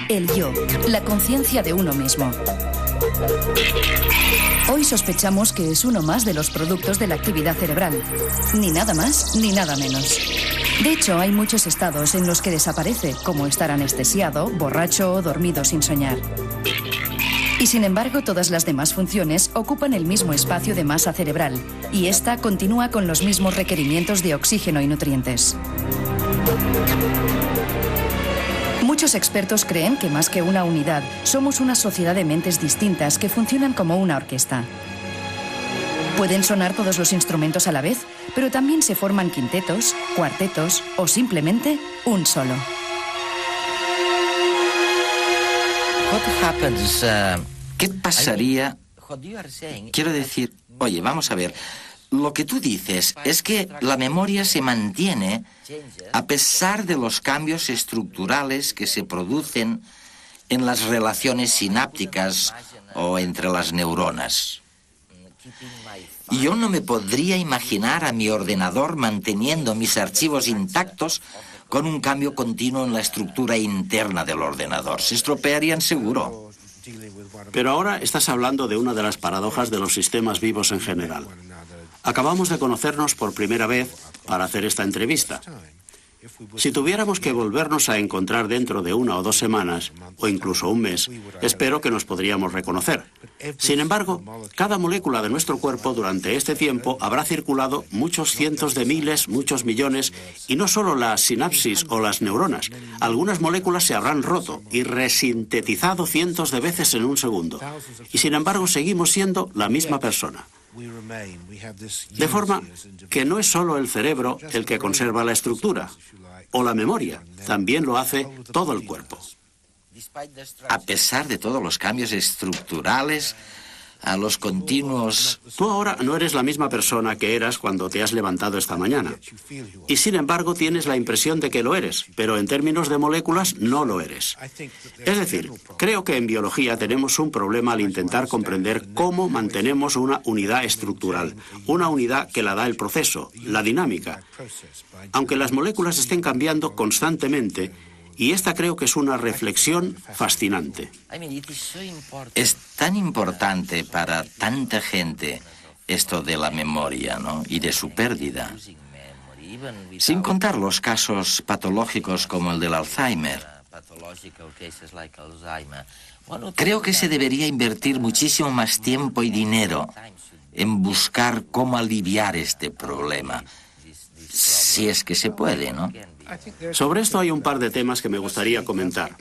El yo, la conciencia de uno mismo. Hoy sospechamos que es uno más de los productos de la actividad cerebral. Ni nada más, ni nada menos. De hecho, hay muchos estados en los que desaparece, como estar anestesiado, borracho o dormido sin soñar. Y sin embargo, todas las demás funciones ocupan el mismo espacio de masa cerebral, y esta continúa con los mismos requerimientos de oxígeno y nutrientes. Muchos expertos creen que más que una unidad, somos una sociedad de mentes distintas que funcionan como una orquesta. Pueden sonar todos los instrumentos a la vez, pero también se forman quintetos, cuartetos o simplemente un solo. ¿Qué pasaría? Quiero decir, oye, vamos a ver. Lo que tú dices es que la memoria se mantiene a pesar de los cambios estructurales que se producen en las relaciones sinápticas o entre las neuronas. Y yo no me podría imaginar a mi ordenador manteniendo mis archivos intactos con un cambio continuo en la estructura interna del ordenador. Se estropearían seguro. Pero ahora estás hablando de una de las paradojas de los sistemas vivos en general. Acabamos de conocernos por primera vez para hacer esta entrevista. Si tuviéramos que volvernos a encontrar dentro de 1 o 2 semanas, o incluso un mes, espero que nos podríamos reconocer. Sin embargo, cada molécula de nuestro cuerpo durante este tiempo habrá circulado muchos cientos de miles, muchos millones, y no solo las sinapsis o las neuronas. Algunas moléculas se habrán roto y resintetizado cientos de veces en un segundo. Y sin embargo, seguimos siendo la misma persona. De forma que no es solo el cerebro el que conserva la estructura o la memoria, también lo hace todo el cuerpo. A pesar de todos los cambios estructurales, a los continuos... Tú ahora no eres la misma persona que eras cuando te has levantado esta mañana. Y sin embargo tienes la impresión de que lo eres, pero en términos de moléculas no lo eres. Es decir, creo que en biología tenemos un problema al intentar comprender cómo mantenemos una unidad estructural, una unidad que la da el proceso, la dinámica. Aunque las moléculas estén cambiando constantemente, y esta creo que es una reflexión fascinante. Es tan importante para tanta gente esto de la memoria, ¿no? Y de su pérdida. Sin contar los casos patológicos como el del Alzheimer. Creo que se debería invertir muchísimo más tiempo y dinero en buscar cómo aliviar este problema. Si es que se puede, ¿no? Sobre esto hay un par de temas que me gustaría comentar.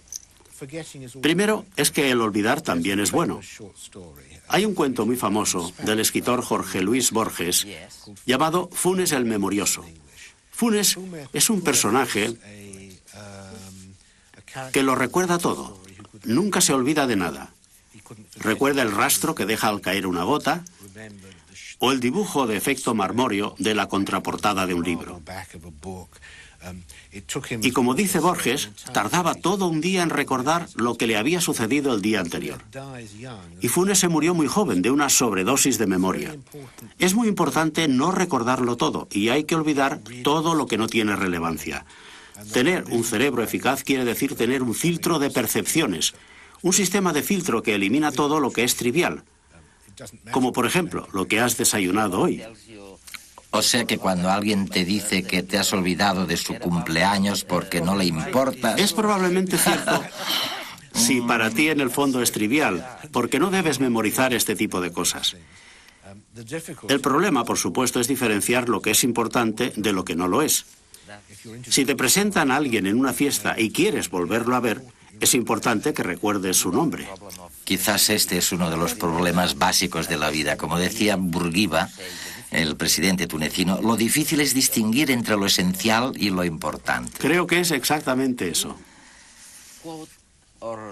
Primero, es que el olvidar también es bueno. Hay un cuento muy famoso del escritor Jorge Luis Borges llamado Funes el Memorioso. Funes es un personaje que lo recuerda todo. Nunca se olvida de nada. Recuerda el rastro que deja al caer una gota o el dibujo de efecto marmóreo de la contraportada de un libro. Y como dice Borges, tardaba todo un día en recordar lo que le había sucedido el día anterior. Y Funes se murió muy joven de una sobredosis de memoria. Es muy importante no recordarlo todo y hay que olvidar todo lo que no tiene relevancia. Tener un cerebro eficaz quiere decir tener un filtro de percepciones, un sistema de filtro que elimina todo lo que es trivial, como por ejemplo lo que has desayunado hoy. O sea que cuando alguien te dice que te has olvidado de su cumpleaños porque no le importa... Es probablemente cierto si para ti en el fondo es trivial, porque no debes memorizar este tipo de cosas. El problema, por supuesto, es diferenciar lo que es importante de lo que no lo es. Si te presentan a alguien en una fiesta y quieres volverlo a ver, es importante que recuerdes su nombre. Quizás este es uno de los problemas básicos de la vida. Como decía Bourguiba, el presidente tunecino, lo difícil es distinguir entre lo esencial y lo importante. Creo que es exactamente eso.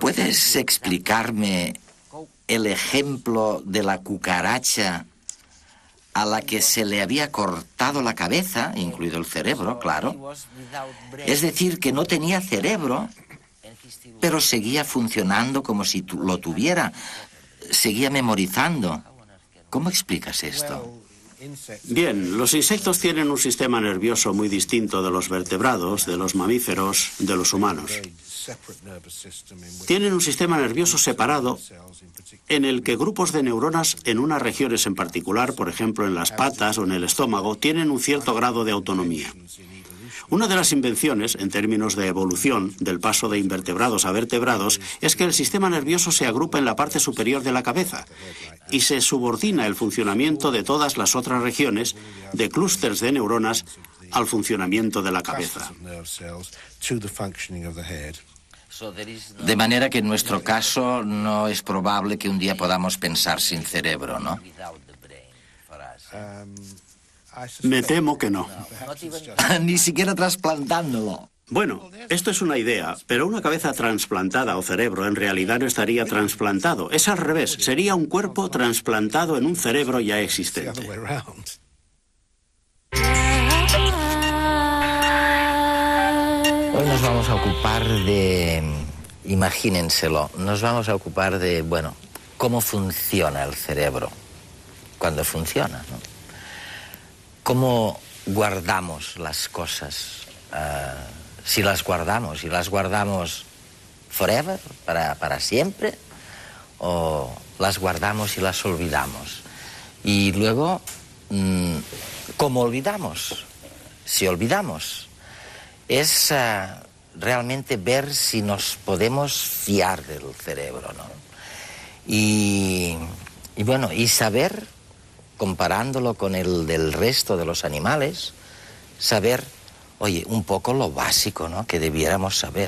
¿Puedes explicarme el ejemplo de la cucaracha a la que se le había cortado la cabeza, incluido el cerebro, claro? Es decir, que no tenía cerebro, pero seguía funcionando como si lo tuviera. Seguía memorizando. ¿Cómo explicas esto? Bien, los insectos tienen un sistema nervioso muy distinto de los vertebrados, de los mamíferos, de los humanos. Tienen un sistema nervioso separado en el que grupos de neuronas en unas regiones en particular, por ejemplo en las patas o en el estómago, tienen un cierto grado de autonomía. Una de las invenciones, en términos de evolución, del paso de invertebrados a vertebrados, es que el sistema nervioso se agrupa en la parte superior de la cabeza y se subordina el funcionamiento de todas las otras regiones, de clústeres de neuronas, al funcionamiento de la cabeza. De manera que en nuestro caso no es probable que un día podamos pensar sin cerebro, ¿no? Me temo que no. Ni siquiera trasplantándolo. Bueno, esto es una idea, pero una cabeza trasplantada o cerebro en realidad no estaría trasplantado. Es al revés, sería un cuerpo trasplantado en un cerebro ya existente. Hoy nos vamos a ocupar de, imagínenselo, nos vamos a ocupar de, bueno, cómo funciona el cerebro cuando funciona, ¿no? ¿Cómo guardamos las cosas? Si las guardamos forever, para siempre, o las guardamos y las olvidamos. Y luego, ¿cómo olvidamos? Si olvidamos, es realmente ver si nos podemos fiar del cerebro, ¿no? Y bueno, y saber, comparándolo con el del resto de los animales, saber, oye, un poco lo básico, ¿no?, que debiéramos saber.